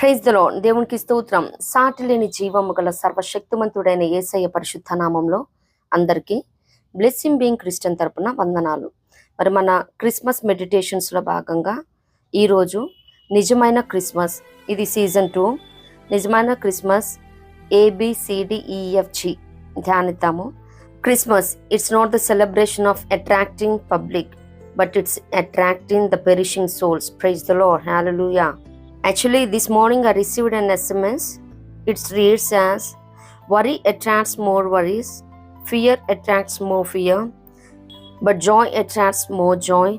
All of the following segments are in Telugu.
Praise the lord. దేవునికి స్తోత్రం. సాటిలేని జీవము గల సర్వశక్తిమంతుడైన యేసయ్య పరిశుద్ధ నామంలో అందరికీ బ్లెస్సింగ్ బీయింగ్ క్రిస్టియన్ తరపున వందనాలు. మరి మన క్రిస్మస్ మెడిటేషన్స్లో భాగంగా ఈరోజు నిజమైన క్రిస్మస్, ఇది సీజన్ 2, నిజమైన క్రిస్మస్ ABCDEFG ధ్యానిద్దాము. Christmas it's not the celebration of attracting public, but it's attracting the perishing souls. Praise the Lord. Hallelujah. Actually, this morning I received an SMS. It reads as, worry attracts more worries, fear attracts more fear, but joy attracts more joy,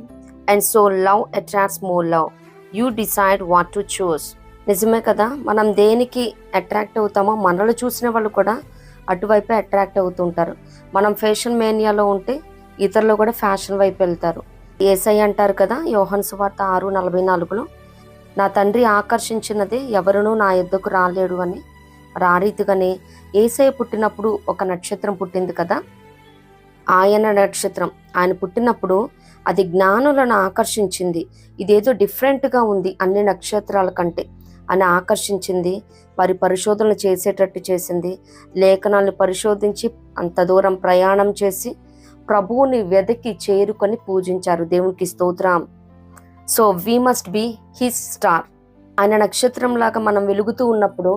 and so love attracts more love. You decide what to choose. నిజమే కదా, మనం దేనికి అట్రాక్ట్ అవుతామో మనలో చూసిన వాళ్ళు కూడా అటువైపే అట్రాక్ట్ అవుతుంటారు. మనం ఫ్యాషన్ మేనియాలో ఉంటే ఇతరులు కూడా ఫ్యాషన్ వైపు వెళ్తారు. యేసయ్య అంటారు కదా యోహాను సువార్త 6:44, నా తండ్రి ఆకర్షించినదే ఎవరునూ నా యొద్దకు రాలేడు అని. మరి ఆ రీతిగానే యేసయ్య పుట్టినప్పుడు ఒక నక్షత్రం పుట్టింది కదా, ఆయన నక్షత్రం. ఆయన పుట్టినప్పుడు అది జ్ఞానులను ఆకర్షించింది. ఇదేదో డిఫరెంట్గా ఉంది అన్ని నక్షత్రాల కంటే అని ఆకర్షించింది. వారి పరిశోధనలు చేసేటట్టు చేసింది. లేఖనాలను పరిశోధించి అంత దూరం ప్రయాణం చేసి ప్రభువుని వెదకి చేరుకొని పూజించారు. దేవునికి స్తోత్రం. So we must be his star. ఆయన నక్షత్రంలాగా మనం వెలుగుతూ ఉన్నప్పుడు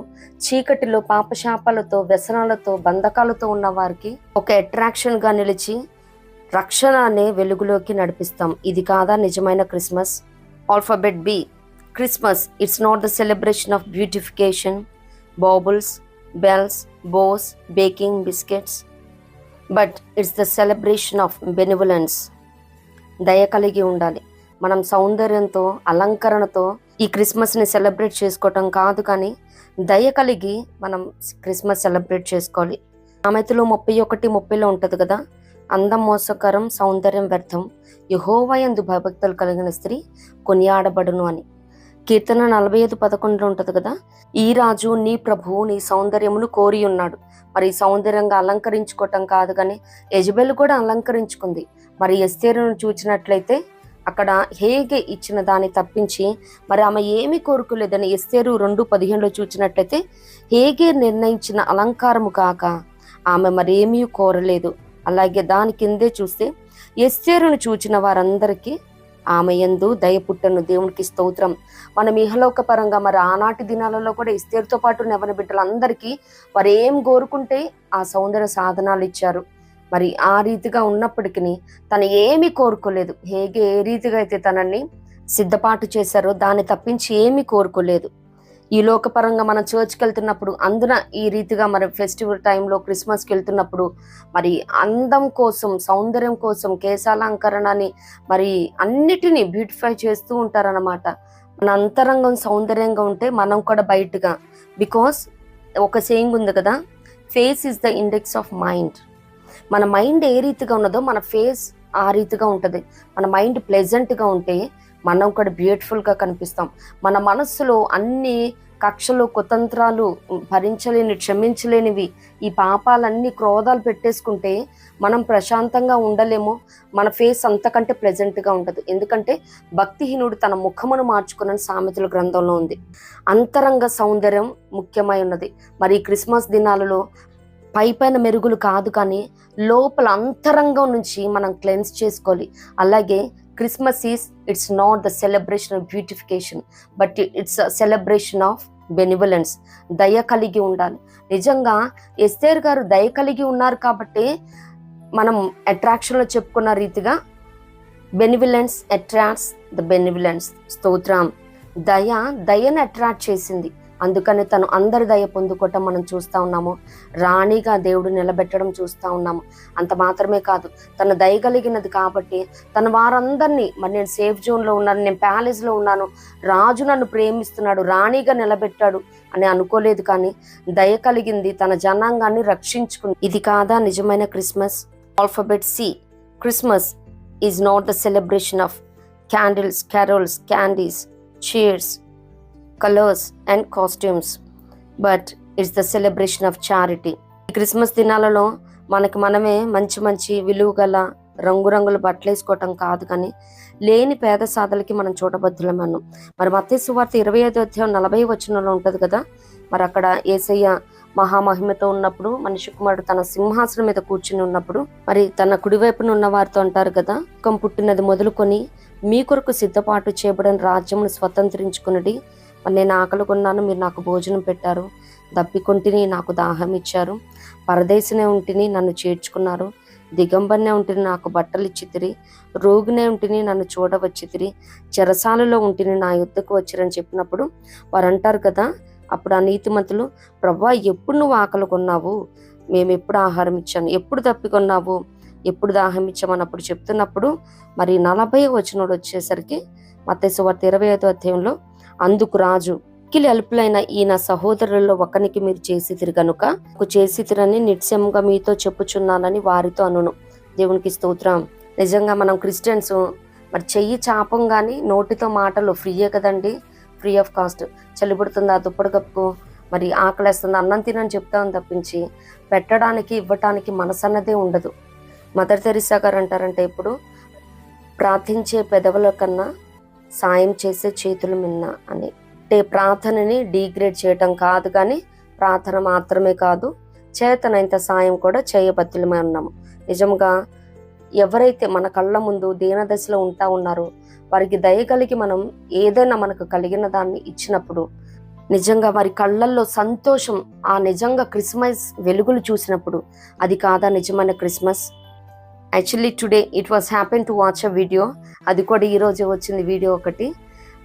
చీకటిలో పాపశాపాలతో, వ్యసనాలతో, బంధకాలతో ఉన్న వారికి ఒక అట్రాక్షన్గా నిలిచి రక్షణ అనే వెలుగులోకి నడిపిస్తాం. ఇది కాదా నిజమైన Christmas? Alphabet B. Christmas it's not the celebration of beautification, baubles, bells, bows, baking biscuits, but it's the celebration of benevolence. దయ కలిగి ఉండాలి. మనం సౌందర్యంతో, అలంకరణతో ఈ క్రిస్మస్ని సెలబ్రేట్ చేసుకోవటం కాదు, కానీ దయ కలిగి మనం క్రిస్మస్ సెలబ్రేట్ చేసుకోవాలి. సామెతలు 31:30 ఉంటుంది కదా, అందం మోసకరం, సౌందర్యం వ్యర్థం, యెహోవా యందు భయభక్తులు కలిగిన స్త్రీ కొనియాడబడును అని. కీర్తన 45:11 ఉంటుంది కదా, ఈ రాజు నీ ప్రభువు నీ సౌందర్యమును కోరి ఉన్నాడు. మరి సౌందర్యంగా అలంకరించుకోవటం కాదు, కానీ యెజబెల్ కూడా అలంకరించుకుంది. మరి ఎస్తేరును చూచినట్లయితే అక్కడ హేగే ఇచ్చిన దాన్ని తప్పించి మరి ఆమె ఏమీ కోరుకోలేదని ఎస్తేరు 2:15 చూచినట్లయితే హేగే నిర్ణయించిన అలంకారము కాక ఆమె మరేమీ కోరలేదు. అలాగే దాని కిందే చూస్తే ఎస్తేరును చూచిన వారందరికీ ఆమె యందు దయ పుట్టను. దేవునికి స్తోత్రం. మనం ఇహలోక పరంగా మరి ఆనాటి దినాలలో కూడా ఎస్తేరుతో పాటు యవ్వన బిడ్డలందరికీ వారు ఏం కోరుకుంటే ఆ సౌందర్య సాధనాలు ఇచ్చారు. మరి ఆ రీతిగా ఉన్నప్పటికీ తను ఏమీ కోరుకోలేదు. హేగే ఏ రీతిగా అయితే తనని సిద్ధపాటు చేశారో దాన్ని తప్పించి ఏమీ కోరుకోలేదు. ఈ లోకపరంగా మనం చర్చ్కి వెళ్తున్నప్పుడు అందున ఈ రీతిగా మరి ఫెస్టివల్ టైంలో క్రిస్మస్కి వెళ్తున్నప్పుడు మరి అందం కోసం, సౌందర్యం కోసం కేశాలంకరణని మరి అన్నిటినీ బ్యూటిఫై చేస్తూ ఉంటారన్నమాట. మన అంతరంగం సౌందర్యంగా ఉంటే మనం కూడా బయటగా, బికాస్ ఒక సేయింగ్ ఉంది కదా, face is the index of mind. మన మైండ్ ఏ రీతిగా ఉన్నదో మన ఫేస్ ఆ రీతిగా ఉంటుంది. మన మైండ్ ప్లెజెంట్గా ఉంటే మనం కూడా బ్యూటిఫుల్గా కనిపిస్తాం. మన మనస్సులో అన్ని కక్షలు, కుతంత్రాలు, భరించలేని, క్షమించలేనివి, ఈ పాపాలన్నీ, క్రోధాలు పెట్టేసుకుంటే మనం ప్రశాంతంగా ఉండలేము. మన ఫేస్ అంతకంటే ప్లెజెంట్గా ఉండదు. ఎందుకంటే భక్తిహీనుడు తన ముఖమును మార్చుకున్న సామెతల గ్రంథంలో ఉంది. అంతరంగ సౌందర్యం ముఖ్యమై ఉన్నది. మరి క్రిస్మస్ దినాలలో పైపైన మెరుగులు కాదు, కానీ లోపల అంతరంగం నుంచి మనం క్లెన్స్ చేసుకోవాలి. అలాగే Christmas it's not the celebration of beautification, but it's celebration of benevolence. దయ కలిగి ఉండాలి. నిజంగా ఎస్తేర్ గారు దయ కలిగి ఉన్నారు కాబట్టి మనం అట్రాక్షన్లో చెప్పుకున్న రీతిగా బెనివలెన్స్ అట్రాక్ట్స్ ద బెనివలెన్స్. స్తోత్రం. దయని అట్రాక్ట్ చేసింది. అందుకని తను అందరి దయ పొందుకోవటం మనం చూస్తూ ఉన్నాము. రాణిగా దేవుడు నిలబెట్టడం చూస్తూ ఉన్నాము. అంత మాత్రమే కాదు, తను దయగలిగినది కాబట్టి తన వారందరినీ, మరి నేను సేఫ్ జోన్లో ఉన్నాను, నేను ప్యాలెస్లో ఉన్నాను, రాజు నన్ను ప్రేమిస్తున్నాడు, రాణిగా నిలబెట్టాడు అని అనుకోలేదు, కానీ దయ కలిగింది, తన జనాంగాన్ని రక్షించుకుంది. ఇది కాదా నిజమైన Christmas? Alphabet C. Christmas is not the celebration of candles, carols, candies, cheers, colors and costumes, but it's the celebration of charity. ఈ క్రిస్మస్ దినాలలో మనకి మనమే మంచి మంచి విలువ గల రంగురంగుల బట్టలు వేసుకోవటం కాదు, కానీ లేని పేద సాధలకి మనం చూడబద్దులమన్నాం. మరి మత్తయి సువార్త 25వ అధ్యాయం 40వ వచనంలో ఉంటుంది కదా, మరి అక్కడ యేసయ్య మహామహిమతో ఉన్నప్పుడు, మనిషి కుమారుడు తన సింహాసనం మీద కూర్చుని ఉన్నప్పుడు, మరి తన కుడివైపున ఉన్న వారితో అంటారు కదా, కం పుట్టినది మొదలుకొని మీ కొరకు సిద్ధపాటు చేయబడిన రాజ్యమును స్వతంత్రించుకున్నది. మరి నేను ఆకలి కొన్నాను, మీరు నాకు భోజనం పెట్టారు. దప్పికొంటిని, నాకు దాహం ఇచ్చారు. పరదేశినే ఉంటిని, నన్ను చేర్చుకున్నారు. దిగంబర్నే ఉంటిని, నాకు బట్టలు ఇచ్చితిరి. రోగినే ఉంటిని, నన్ను చూడవచ్చితిరి. చెరసాలలో ఉంటిని, నా యుద్ధకు వచ్చిరని చెప్పినప్పుడు వారు అంటారు కదా, అప్పుడు ఆ నీతిమంతులు, ప్రభువా ఎప్పుడు నువ్వు ఆకలి కొన్నావు, మేము ఎప్పుడు ఆహారం ఇచ్చాను, ఎప్పుడు దప్పికొన్నావు, ఎప్పుడు దాహం ఇచ్చామని అప్పుడు చెప్తున్నప్పుడు, మరి 40వ వచనం వచ్చేసరికి మత్తయి సువార్త 25వ అధ్యాయంలో, అందుకు రాజు, మిక్కిలి అల్పులైన ఈయన సహోదరులలో ఒకనికి మీరు చేసితిరి గనుక చేసితిరని నిశ్చయంగా మీతో చెప్పుచున్నానని వారితో అనును. దేవునికి స్తోత్రం. నిజంగా మనం క్రిస్టియన్స్ మరి చెయ్యి చాపం కానీ నోటితో మాటలు ఫ్రీయే కదండి, ఫ్రీ ఆఫ్ కాస్ట్. చలిపడుతుందా దుప్పటి కప్పుకో, మరి ఆకలేస్తుంది అన్నం తినని చెప్తామని తప్పించి పెట్టడానికి ఇవ్వటానికి మనసన్నదే ఉండదు. మదర్ తెరిసా గారు అంటారంటే, ఇప్పుడు ప్రార్థించే పెదవుల కన్నా సాయం చేసే చేతులు మిన్న అని. అంటే ప్రార్థనని డీగ్రేడ్ చేయటం కాదు, కానీ ప్రార్థన మాత్రమే కాదు, చేతనంత సాయం కూడా చేయబద్దులమే ఉన్నాము. నిజంగా ఎవరైతే మన కళ్ళ ముందు దీనదశలో ఉంటా ఉన్నారో వారికి దయగలిగి మనం ఏదైనా మనకు కలిగిన దాన్ని ఇచ్చినప్పుడు నిజంగా వారి కళ్ళల్లో సంతోషం, ఆ నిజంగా క్రిస్మస్ వెలుగులు చూసినప్పుడు అది కాదా నిజమైన Christmas? Actually today it was happen to watch a video. అది కూడా ఈరోజే వచ్చింది వీడియో ఒకటి.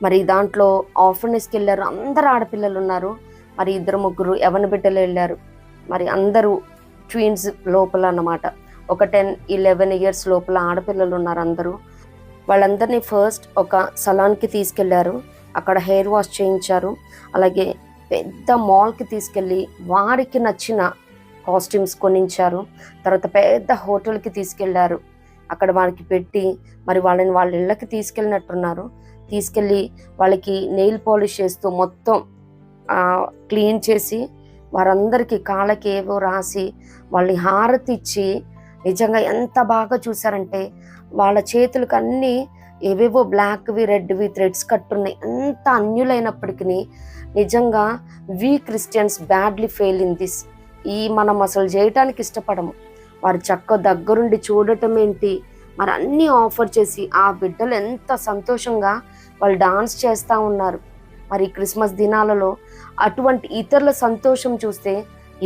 మరి దాంట్లో ఆర్ఫనెస్కి వెళ్ళారు, అందరు ఆడపిల్లలు ఉన్నారు. మరి 2-3 యవన బిడ్డలు వెళ్ళారు. మరి అందరూ ట్విన్స్ లోపల అన్నమాట. ఒక 10-11 ఇయర్స్ లోపల ఆడపిల్లలు ఉన్నారు అందరూ. వాళ్ళందరినీ ఫస్ట్ ఒక సలాన్కి తీసుకెళ్లారు, అక్కడ హెయిర్ వాష్ చేయించారు. అలాగే పెద్ద మాల్కి తీసుకెళ్ళి వారికి నచ్చిన కాస్ట్యూమ్స్ కొనించారు. తర్వాత పెద్ద హోటల్కి తీసుకెళ్లారు, అక్కడ వారికి పెట్టి మరి వాళ్ళని వాళ్ళ ఇళ్ళకి తీసుకెళ్ళినట్టున్నారు. తీసుకెళ్ళి వాళ్ళకి నెయిల్ పాలిష్ చేస్తూ మొత్తం క్లీన్ చేసి వారందరికీ కాళ్ళకి ఏవో రాసి వాళ్ళని హారతి ఇచ్చి నిజంగా ఎంత బాగా చూసారంటే, వాళ్ళ చేతులకు అన్నీ ఏవేవో బ్లాక్వి రెడ్వి థ్రెడ్స్ కట్టున్నాయి. ఎంత అన్యులైనప్పటికీ నిజంగా we Christians badly fail in this. మనం అసలు చేయటానికి ఇష్టపడము. వారు చక్క దగ్గరుండి చూడటం ఏంటి, మరి అన్నీ ఆఫర్ చేసి ఆ బిడ్డలు ఎంత సంతోషంగా వాళ్ళు డాన్స్ చేస్తూ ఉన్నారు. మరి క్రిస్మస్ దినాలలో అటువంటి ఇతరుల సంతోషం చూస్తే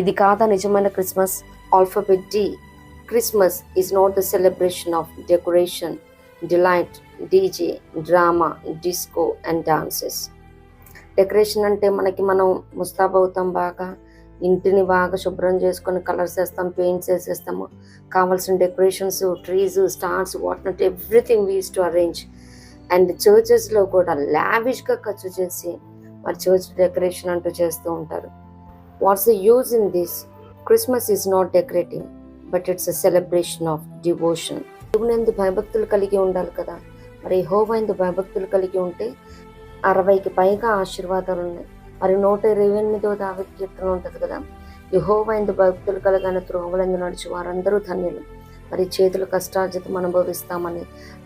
ఇది కాదా నిజమైన Christmas? Alphabet D. Christmas is not the celebration of decoration, delight, DJ, drama, disco and dances. Decoration అంటే మనం ముస్తాబవుతాం, బాగా ఇంటిని బాగా శుభ్రం చేసుకొని కలర్స్ వేస్తాం, పెయింట్స్ వేసేస్తాము, కావాల్సిన decorations, trees, stars, what not everything we use to arrange. And చర్చెస్లో కూడా లావిష్గా ఖర్చు చేసి మరి చర్చ్ డెకరేషన్ అంటూ చేస్తూ ఉంటారు. What's the use in this? Christmas is not decorating, but it's a celebration of devotion. దేవునందు భయభక్తులు కలిగి ఉండాలి కదా. మరి యెహోవాయందు భయభక్తులు కలిగి ఉంటే 60కి పైగా ఆశీర్వాదాలు ఉన్నాయి. మరి 128వ దావీదు కీర్తన ఉంటుంది కదా, యెహోవాయందు భక్తులు కలగని త్రోవలందు నడిచి వారందరూ ధన్యులు. మరి చేతులు కష్టార్జితం అనుభవిస్తామని,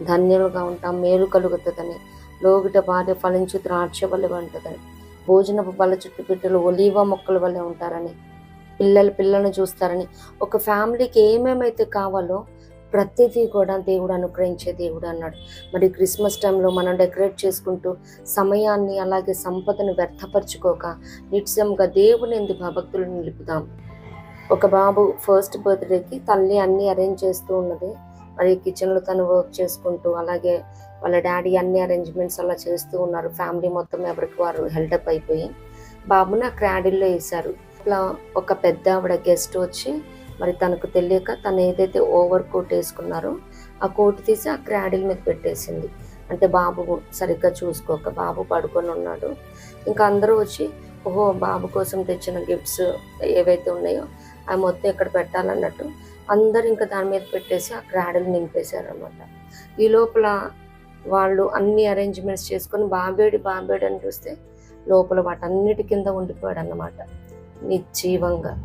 ధన్యులుగా ఉంటాం, మేలు కలుగుతుందని, లోగిట భార్య ఫలించు ద్రాక్ష వలె ఉంటుందని, భోజనపు బల చుట్టు బిడ్డలు ఒలీవ మొక్కల వలె ఉంటారని, పిల్లలను చూస్తారని, ఒక ఫ్యామిలీకి ఏమేమైతే కావాలో ప్రతిదీ కూడా దేవుడు అనుగ్రహించే దేవుడు అన్నాడు. మరి క్రిస్మస్ టైంలో మనం డెకరేట్ చేసుకుంటూ సమయాన్ని అలాగే సంపదను వ్యర్థపరచుకోక నిత్యంగా దేవుని ఎందుకు భక్తులను నిలుపుదాం. ఒక బాబు ఫస్ట్ బర్త్డేకి తల్లి అన్నీ అరేంజ్ చేస్తూ ఉన్నది. మరి కిచెన్లో తను వర్క్ చేసుకుంటూ, అలాగే వాళ్ళ డాడీ అన్ని అరేంజ్మెంట్స్ అలా చేస్తూ ఉన్నారు. ఫ్యామిలీ మొత్తం ఎవరికి వారు హెల్డప్ అయిపోయి బాబుని ఆ క్రాడిల్లో వేశారు. ఇట్లా ఒక పెద్ద ఆవిడ గెస్ట్ వచ్చి మరి తనకు తెలియక తను ఏదైతే ఓవర్ కోట్ వేసుకున్నారో ఆ కోట్ తీసి ఆ క్రాడిల్ మీద పెట్టేసింది. అంటే బాబు సరిగ్గా చూసుకోక బాబు పడుకొని ఉన్నాడు. ఇంకా అందరూ వచ్చి ఓహో బాబు కోసం తెచ్చిన గిఫ్ట్స్ ఏవైతే ఉన్నాయో అవి మొత్తం ఇక్కడ పెట్టాలన్నట్టు అందరు ఇంకా దాని మీద పెట్టేసి ఆ క్రాడిల్ నింపేశారు అనమాట. ఈ లోపల వాళ్ళు అన్ని అరేంజ్మెంట్స్ చేసుకొని బాబేడి అని చూస్తే లోపల వాటన్నిటి కింద ఉండిపోయాడు అన్నమాట నిర్జీవంగా.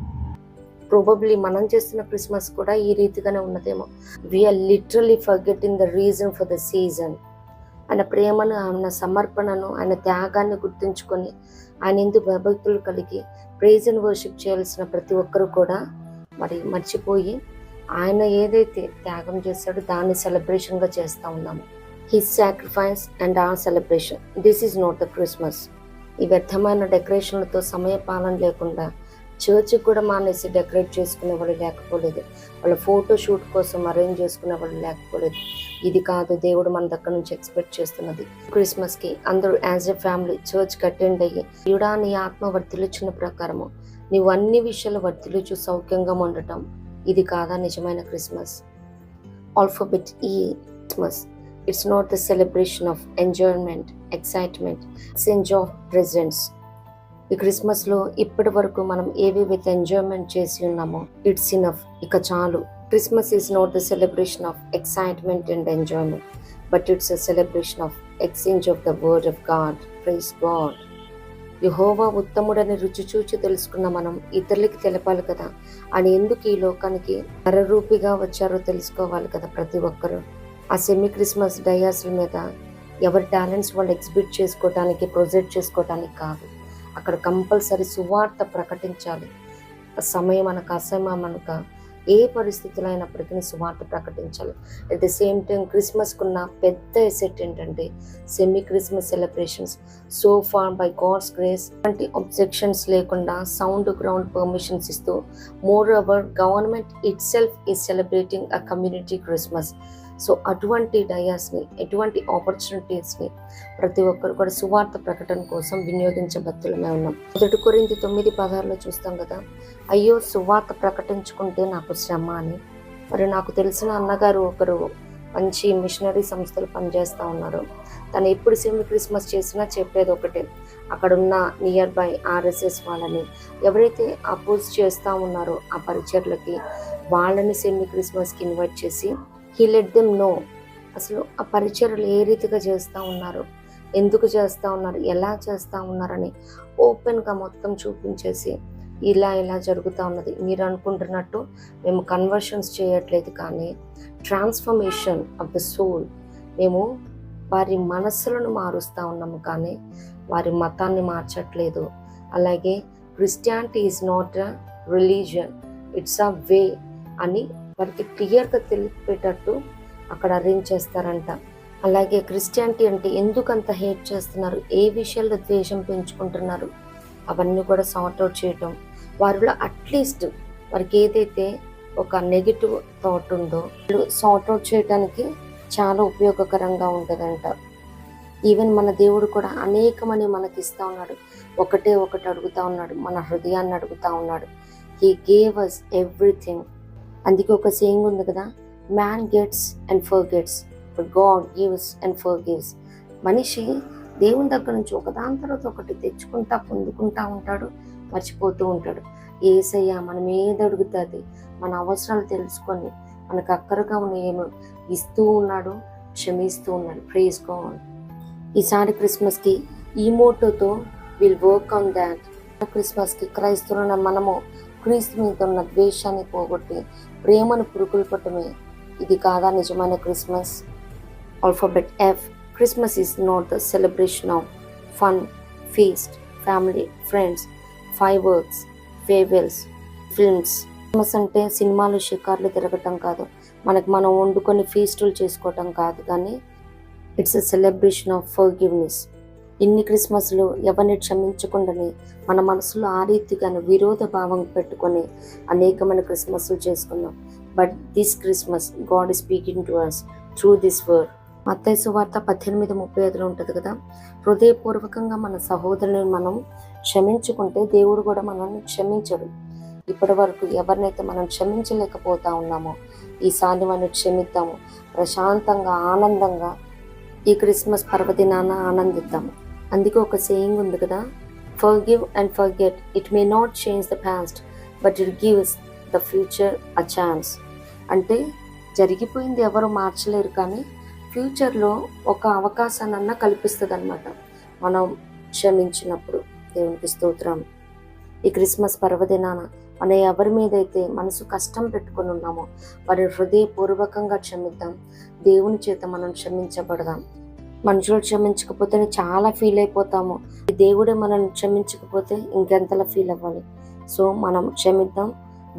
ప్రాబబ్లీ మనం చేస్తున్న క్రిస్మస్ కూడా ఈ రీతిగానే ఉన్నదేమో. We are literally forgetting the reason for the season. ఆయన ప్రేమను, ఆయన సమర్పణను, ఆయన త్యాగాన్ని గుర్తుంచుకొని ఆయన ఎందుకు భయభక్తులు కలిగి ప్రైజ్ అండ్ వర్షిప్ చేయాల్సిన ప్రతి ఒక్కరు కూడా మరి మర్చిపోయి ఆయన ఏదైతే త్యాగం చేశాడో దాన్ని సెలబ్రేషన్గా చేస్తూ ఉన్నాము. His sacrifice and our celebration. This is not the Christmas. ఈ వ్యర్థమైన డెకరేషన్లతో సమయ పాలన లేకుండా చర్చ్కి కూడా మానేసి డెకరేట్ చేసుకునే వాళ్ళు లేకపోలేదు, వాళ్ళ ఫోటో షూట్ కోసం అరేంజ్ చేసుకునే వాళ్ళు లేకపోలేదు. ఇది కాదు దేవుడు మన దగ్గర నుంచి ఎక్స్పెక్ట్ చేస్తున్నది. క్రిస్మస్కి అందరూ యాజ్ ఎ ఫ్యామిలీ చర్చ్కి అటెండ్ అయ్యి దేవుడా నీ ఆత్మ వర్తిలుచిన ప్రకారము నీవు అన్ని విషయాలు వర్తిలుచు సౌఖ్యంగా ఉండటం, ఇది కాదా నిజమైన క్రిస్మస్? ఆల్ఫాబెట్ ఈ Christmas. It's not the celebration of enjoyment, excitement, exchange of presents. ఈ క్రిస్మస్లో ఇప్పటి వరకు మనం ఏవేవైతే ఎంజాయ్మెంట్ చేసి ఉన్నామో ఇట్స్ ఇనఫ్, ఇక చాలు. Christmas is not the celebration of excitement and enjoyment, but it's a celebration of exchange of the word of God. Praise God. యెహోవా ఉత్తముడని రుచి చూచి తెలుసుకున్న మనం ఇతరులకి తెలపాలి కదా. ఆయన ఎందుకు ఈ లోకానికి నరరూపిగా వచ్చారో తెలుసుకోవాలి కదా ప్రతి ఒక్కరూ. ఆ సెమీ క్రిస్మస్ డయాస్ల మీద ఎవరి టాలెంట్స్ వాళ్ళు ఎగ్జిబిట్ చేసుకోవటానికి, ప్రొజెక్ట్ చేసుకోవటానికి కాదు. అక్కడ కంపల్సరీ సువార్త ప్రకటించాలి. సమయం అనక అసమయం అనక ఏ పరిస్థితులు అయినప్పటికీ సువార్త ప్రకటించాలి. అట్ ద సేమ్ టైం క్రిస్మస్కున్న పెద్ద ఎసెట్ ఏంటంటే semi Christmas celebrations so far by God's grace అంటే అబ్జెక్షన్స్ లేకుండా సౌండ్ గ్రౌండ్ పర్మిషన్స్ ఇస్తూ moreover government itself is celebrating a community Christmas. So అటువంటి డయాస్ని, ఎటువంటి ఆపర్చునిటీస్ని ప్రతి ఒక్కరు కూడా సువార్త ప్రకటన కోసం వినియోగించబద్దులమే ఉన్నాం. 1 కొరింథీ 9:16 చూస్తాం కదా, అయ్యో సువార్త ప్రకటించుకుంటే నాకు శ్రమ అని. మరి నాకు తెలిసిన అన్నగారు ఒకరు మంచి మిషనరీ సంస్థలు పనిచేస్తూ ఉన్నారు. తను ఎప్పుడు సెమీ క్రిస్మస్ చేసినా చెప్పేది ఒకటే, అక్కడున్న నియర్ బై ఆర్ఎస్ఎస్ వాళ్ళని ఎవరైతే అపోజ్ చేస్తూ ఉన్నారో ఆ పరిచర్లకి వాళ్ళని సెమీ క్రిస్మస్కి ఇన్వైట్ చేసి హీ లెట్ దెమ్ నో అసలు ఆ పరిచర్లు ఏ రీతిగా చేస్తూ ఉన్నారు, ఎందుకు చేస్తూ ఉన్నారు, ఎలా చేస్తూ ఉన్నారని ఓపెన్గా మొత్తం చూపించేసి ఇలా జరుగుతూ ఉన్నది. మీరు అనుకుంటున్నట్టు మేము కన్వర్షన్స్ చేయట్లేదు, కానీ ట్రాన్స్ఫర్మేషన్ ఆఫ్ ద సోల్, మేము వారి మనస్సులను మారుస్తూ ఉన్నాము కానీ వారి మతాన్ని మార్చట్లేదు. అలాగే Christianity is not a religion, it's a way అని వారికి క్లియర్గా తెలిపేటట్టు అక్కడ అరేంజ్ చేస్తారంట. అలాగే క్రిస్టియానిటీ అంటే ఎందుకంత హేట్ చేస్తున్నారు, ఏ విషయాల్లో ద్వేషం పెంచుకుంటున్నారు, అవన్నీ కూడా సార్ట్అవుట్ చేయటం, వారిలో అట్లీస్ట్ వారికి ఏదైతే ఒక నెగిటివ్ థాట్ ఉందో సార్ట్అవుట్ చేయడానికి చాలా ఉపయోగకరంగా ఉంటుందంట. ఈవెన్ మన దేవుడు కూడా అనేకమని మనకి ఇస్తూ ఉన్నాడు. ఒకటి అడుగుతూ ఉన్నాడు, మన హృదయాన్ని అడుగుతూ ఉన్నాడు. He gave us everything. అందుకే ఒక సేయింగ్ ఉంది కదా, man gets and forgets but God gives and forgives. మనిషి దేవుని దగ్గర నుంచి ఒకదాని తర్వాత ఒకటి తెచ్చుకుంటా పొందుకుంటా ఉంటాడు, మర్చిపోతూ ఉంటాడు. యేసయ్య మనం ఏది అడుగుతుంది మన అవసరాలు తెలుసుకొని మనకు అక్కరగా ఉన్న ఏమో ఇస్తూ ఉన్నాడు, క్షమిస్తూ ఉన్నాడు. Praise God. ఈసారి క్రిస్మస్కి ఈ మోటోతో విల్ వర్క్ ఆన్ దాట్. క్రిస్మస్కి క్రైస్తవులైన మనము క్రీస్తు మీద ఉన్న ద్వేషాన్ని పోగొట్టి ప్రేమను పురుకుల్పటమే, ఇది కాదా నిజమైన Christmas? Alphabet F. Christmas is not the celebration of fun, feast, family, friends, fireworks, farewells, films. Christmas అంటే సినిమాలు, షికార్లు తిరగటం కాదు, మనకు మనం వండుకొని ఫీస్టులు చేసుకోవటం కాదు, కానీ it's a celebration of forgiveness. ఇన్ని క్రిస్మస్లు ఎవరిని క్షమించకుండానే మన మనసులో ఆ రీతిగానే విరోధ భావం పెట్టుకొని అనేకమైన క్రిస్మస్లు చేసుకున్నాం. But this Christmas God is speaking to us through this word. మత్తయి సువార్త 18:35 ఉంటుంది కదా, హృదయపూర్వకంగా మన సహోదరుని మనం క్షమించుకుంటే దేవుడు కూడా మనల్ని క్షమించడు. ఇప్పటి వరకు ఎవరినైతే మనం క్షమించలేకపోతా ఉన్నామో ఈసారి మనం క్షమిద్దాము, ప్రశాంతంగా ఆనందంగా ఈ క్రిస్మస్ పర్వదినాన ఆనందిద్దాము. అందుకే ఒక సేయింగ్ ఉంది కదా, forgive and forget, it may not change the past but it gives the future a chance. అంటే జరిగిపోయింది ఎవరు మార్చలేరు, కానీ ఫ్యూచర్లో ఒక అవకాశాన్ని కల్పిస్తుంది అనమాట మనం క్షమించినప్పుడు. దేవునికి స్తోత్రం. ఈ క్రిస్మస్ పర్వదినాన మనం ఎవరి మీద అయితే మనసు కష్టం పెట్టుకొని ఉన్నామో వారి హృదయపూర్వకంగా క్షమిద్దాం. దేవుని చేత మనం క్షమించబడదాం. మనుషులు క్షమించకపోతేనే చాలా ఫీల్ అయిపోతాము. దేవుడే మనల్ని క్షమించకపోతే ఇంకెంతలా ఫీల్ అవ్వాలి. సో మనం క్షమిద్దాం,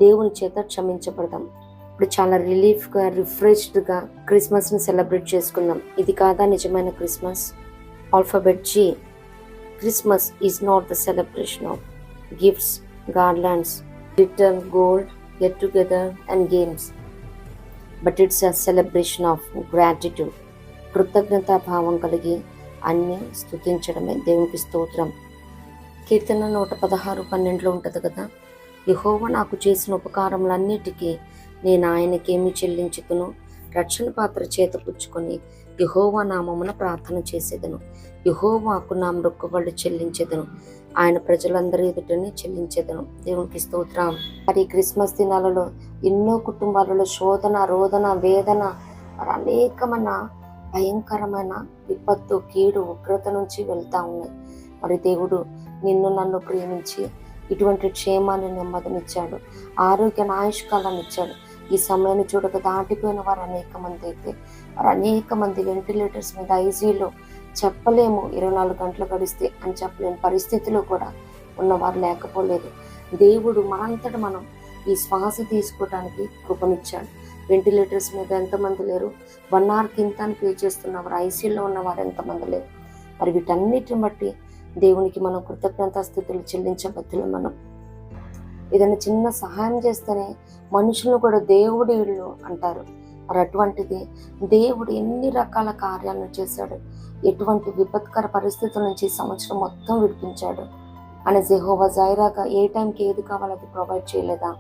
దేవుని చేత క్షమించబడదాం. ఇప్పుడు చాలా రిలీఫ్గా, రిఫ్రెష్డ్గా క్రిస్మస్ని సెలబ్రేట్ చేసుకుందాం. ఇది కాదా నిజమైన Christmas? Alphabet G. Christmas is not the celebration of gifts, garlands, glitter, gold, get-together and games, but it's a celebration of gratitude. కృతజ్ఞతా భావం కలిగి అన్ని స్తుతించడమే దేవునికి స్తోత్రం. కీర్తన 116:12 ఉంటుంది కదా, యెహోవా నాకు చేసిన ఉపకారములన్నిటికీ నేను ఆయనకేమి చెల్లించుతును, రక్షణ పాత్ర చేత పుచ్చుకొని యెహోవా నామమున ప్రార్థన చేసేదను, యెహోవాకు నా మొక్కుబళ్ళు చెల్లించేదను, ఆయన ప్రజలందరి ఎదుటనే చెల్లించేదను. దేవునికి స్తోత్రం. మరి క్రిస్మస్ దినాలలో ఎన్నో కుటుంబాలలో శోధన, రోదన, వేదన, మరి అనేకమైన భయంకరమైన విపత్తు, కీడు, ఉగ్రత నుంచి వెళ్తా ఉన్నాయి. మరి దేవుడు నిన్ను నన్ను ప్రేమించి ఇటువంటి క్షేమాన్ని, నెమ్మదినిచ్చాడు, ఆరోగ్య ఆయుష్కాలాన్ని ఇచ్చాడు. ఈ సమయాన్ని చూడక దాటిపోయిన వారు అనేక మంది అయితే, వారు అనేక మంది వెంటిలేటర్స్ మీద, ఐసీయూలో చెప్పలేము 24 గంటలు గడిస్తే అని చెప్పలేని పరిస్థితిలో కూడా ఉన్నవారు లేకపోలేదు. దేవుడు మనంతట మనం ఈ శ్వాస తీసుకోవడానికి కృపనిచ్చాడు. వెంటిలేటర్స్ మీద ఎంతమంది లేరు, 1 hour కింద అని పే చేస్తున్నవారు, ఐసీయూలో ఉన్నవారు ఎంతమంది లేరు. మరి వీటన్నిటిని బట్టి దేవునికి మనం కృతజ్ఞతాస్తుతులు చెల్లించబద్దులు. మనం ఏదైనా చిన్న సహాయం చేస్తేనే మనుషులను కూడా దేవుడి ఇళ్ళు అంటారు. మరి అటువంటిది దేవుడు ఎన్ని రకాల కార్యాలను చేశాడు, ఎటువంటి విపత్కర పరిస్థితుల నుంచి సంవత్సరం మొత్తం విడిపించాడు. అని జెహోవా జైరాగా ఏ టైంకి ఏది కావాలో అది ప్రొవైడ్ చేయలేదా?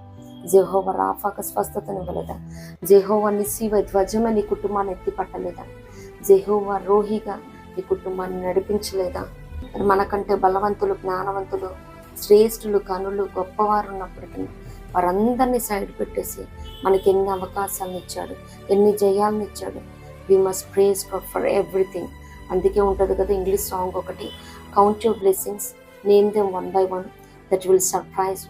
జెహోవా రాఫాకు స్వస్థతను ఇవ్వలేదా? జెహోవా నిస్సీవ ధ్వజమే నీ కుటుంబాన్ని ఎత్తి పట్టలేదా? జెహోవా రోహిగా నీ కుటుంబాన్ని నడిపించలేదా? మనకంటే బలవంతులు, జ్ఞానవంతులు, శ్రేష్ఠులు, కనులు, గొప్పవారు ఉన్నప్పటికీ వారందరినీ సైడ్ పెట్టేసి మనకి ఎన్ని అవకాశాలను ఇచ్చాడు, ఎన్ని జయాలను ఇచ్చాడు. We must praise God for everything. అందుకే ఉంటుంది కదా ఇంగ్లీష్ సాంగ్ ఒకటి, count your blessings, name them one by one, that will surprise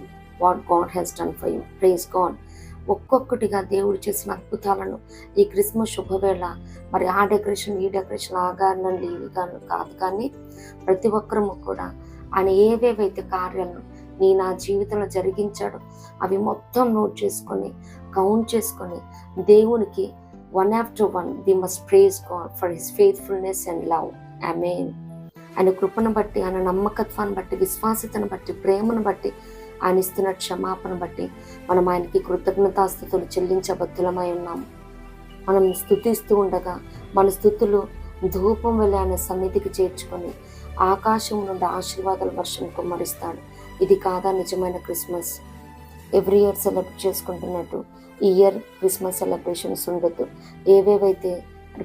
what God has done for you. Praise God. ఒక్కొక్కటిగా దేవుడు చేసిన అద్భుతాలను ఈ క్రిస్మస్ శుభవేళ, మరి ఆ డెకరేషన్, ఈ డెకరేషన్, ఆ గార్డెన్లు, ఇవి కాదు, కానీ ప్రతి ఒక్కరము కూడా ఆయన ఏవేవైతే కార్యాలను నా జీవితంలో జరిగించాడో అవి మొత్తం నోట్ చేసుకొని, కౌంట్ చేసుకొని దేవునికి one after one we must praise God for his faithfulness and love. Amen. ఆయన కృపను బట్టి, ఆయన నమ్మకత్వాన్ని బట్టి, విశ్వాసతను బట్టి, ప్రేమను బట్టి, ఆయన ఇస్తున్న క్షమాపణ బట్టి మనం ఆయనకి కృతజ్ఞతాస్తుతులు చెల్లించబద్దులమై ఉన్నాము. మనం స్తుతిస్తూ ఉండగా మన స్తుతులు ధూపం వెళ్ళి ఆయన సన్నిధికి చేర్చుకొని ఆకాశం నుండి ఆశీర్వాదాల వర్షం కుమ్మరిస్తాడు. ఇది కాదా నిజమైన క్రిస్మస్? ఎవ్రీ ఇయర్ సెలబ్రేట్ చేసుకుంటున్నట్టు ఈ ఇయర్ క్రిస్మస్ సెలబ్రేషన్స్ ఉండొద్దు. ఏవేవైతే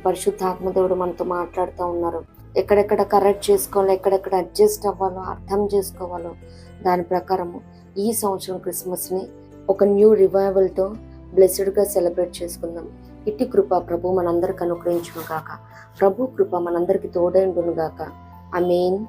పరిశుద్ధాత్మదేవుడు మనతో మాట్లాడుతూ ఉన్నారో, ఎక్కడెక్కడ కరెక్ట్ చేసుకోవాలో, ఎక్కడెక్కడ అడ్జస్ట్ అవ్వాలో, అర్థం చేసుకోవాలో, దాని ప్రకారము ఈ సంవత్సరం క్రిస్మస్ని ఒక న్యూ రివైవల్తో బ్లెస్డ్గా సెలబ్రేట్ చేసుకుందాం. ఇట్టి కృప ప్రభు మనందరికి అనుగ్రహించును గాక. ప్రభు కృప మనందరికి తోడైండును గాక. ఆమేన్.